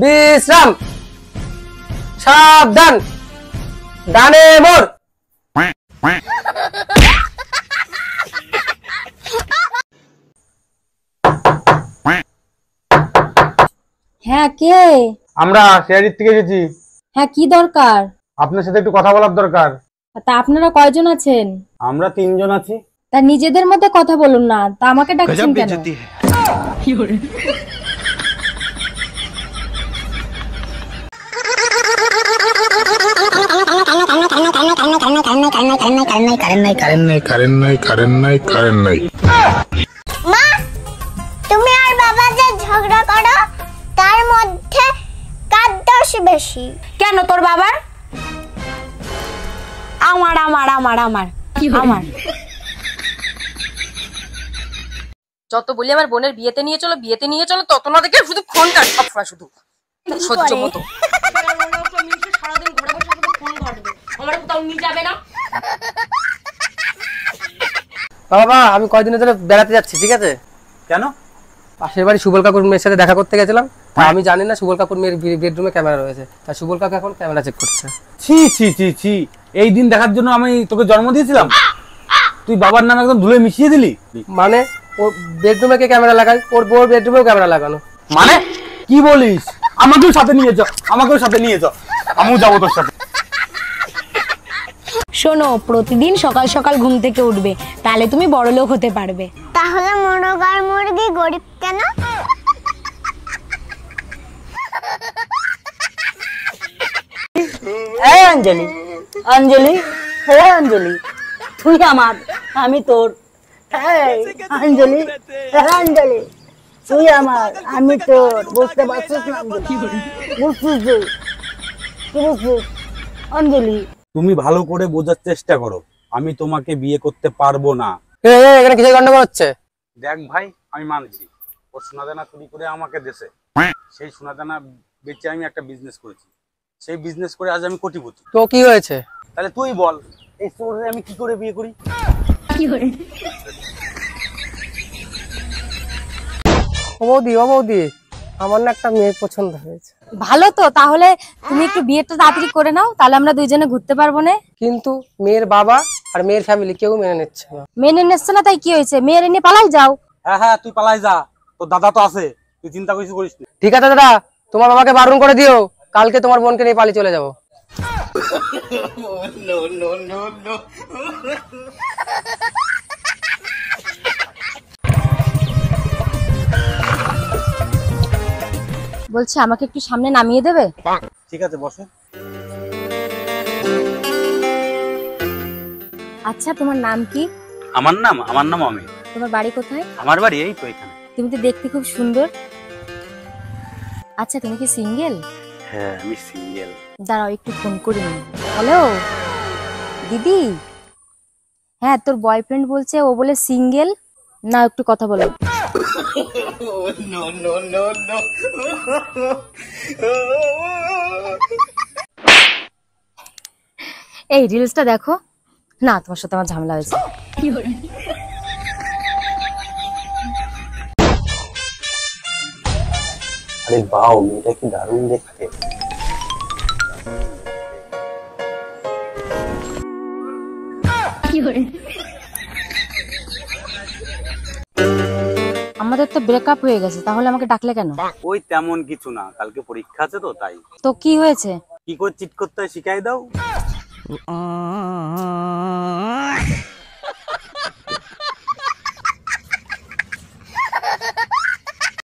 বিশ্রাম, সাবধান, ডানে মোড়। হ্যাঁ, কে? আমরা শেয়ারির থেকে এসেছি। হ্যাঁ, কি দরকার? আপনার সাথে একটু কথা বলার দরকার। তা আপনারা কয়জন আছেন? আমরা 3 জন আছি। তা নিজেদের মধ্যে কথা বলুন না, তা আমাকে ডাকছেন কেন? মা, তুমি আর বাবা যে ঝগড়া করো তার মধ্যে কার দোষ বেশি? কেন তোর বাবার? আমার আমার আমার আমার আমার যত বলি আমার বোনের বিয়েতে নিয়ে চলো তত না দেখে শুধু ফোন কাট সবসময়, শুধু সহ্য মতো সারাদিন ঘরে বসে শুধু ফোন ঘাটবে, আমার কোথাও নিয়ে যাবে না। বাবা আমি কয়দিনের জন্য বেড়াতে যাচ্ছি, ঠিক আছে? কেন? পাশের বাড়ি সুবল কাকুর মেয়ের সাথে দেখা করতে গেছিলাম। আমি জানি না সুবল কাকুর মেয়ের বেডরুমে ক্যামেরা রয়েছে, তা সুবল কাকু এখন ক্যামেরা চেক করছে। ছি ছি ছি ছি, এই দিন দেখার জন্য আমি তোকে জন্ম দিয়েছিলাম? তুই বাবার নাম একদম ধুলে মিশিয়ে দিলি। মানে ওর বেডরুমে কে ক্যামেরা লাগায়? ওর বউর বেডরুমেও ক্যামেরা লাগানো। মানে কি বলিস? আমাকেও সাথে নিয়ে যা, আমাকেও সাথে নিয়ে যা, আমিও যাবো তোর সাথে। শোনো, প্রতিদিন সকাল সকাল ঘুম থেকে উঠবে, তাহলে তুমি বড়লোক হতে পারবে। তাহলে মোরগ আর মুরগি গরিব কেন? এই অঞ্জলি, অঞ্জলি, হে অঞ্জলি, তুই আমার, আমি তোর। এই অঞ্জলি, হে অঞ্জলি, তুই আমার, আমি তোর। বুঝতে পারছিস না? বুঝছিস তুই? কি বুঝছিস অঞ্জলি? তুমি ভালো করে বোঝার চেষ্টা করো, আমি তোমাকে বিয়ে করতে পারবো না। এখানে কিসের গন্ডগোল হচ্ছে? দেখ ভাই, আমি মানছি ও সোনাদানা চুরি করে আমাকে দেশে, সেই সোনাদানা বেচে আমি একটা বিজনেস করেছি, সেই বিজনেস করে আজ আমি কোটিপতি। তো কি হয়েছে? তাহলে তুই বল, এই চোরে আমি কি করে বিয়ে করি? ও বৌদি, আমার না একটা মেয়ে পছন্দ হয়েছে। ভালো তো, তাহলে তুমি একটু বিয়েটা তাড়াতাড়ি করে নাও, তাহলে আমরা দুইজনে ঘুরতে পারবো না। কিন্তু মেয়ের বাবা আর মেয়ের ফ্যামিলি কেউ মেনে নিচ্ছে না। মেনে নিচ্ছে না তাই কি হয়েছে? মেয়ের নিয়ে পালাই যাও। হ্যাঁ হ্যাঁ, তুই পালাই যা, তোর দাদা তো আছে, তুই চিন্তা কিছু করিস না। ঠিক আছে দাদা, তোমার বাবাকে বারণ করে দিও, কালকে তোমার বোনকে নিয়ে পালিয়ে চলে যাবো। বলছি আমাকে একটু সামনে নামিয়ে দেবে? ঠিক আছে, বসে। আচ্ছা, তোমার নাম কি? আমার নাম অমিত। তোমার বাড়ি কোথায়? আমার বাড়ি এই তো এখানে। তুমি তো দেখতে খুব সুন্দর। আচ্ছা, তুমি কি সিঙ্গেল? হ্যাঁ, আমি সিঙ্গেল। দাঁড়াও একটু ফোন করে নি। হ্যালো দিদি, হ্যাঁ তোর বয়ফ্রেন্ড বলছে, ও বলে সিঙ্গেল। না, একটু কথা বলো। এই রিলসটা দেখো না, তোমার সাথে আমার ঝামেলা হয়েছে। আরে বাও, মেয়েটা কি দারুণ দেখতে। আমাদের তো ব্রেকআপ হয়ে গেছে, তাহলে আমাকে ডাকলে কেন? ওই তেমন কিছু না, কালকে পরীক্ষা আছে তো তাই। তো কি হয়েছে? কি করে চিট করতে হয় শিখাই দাও।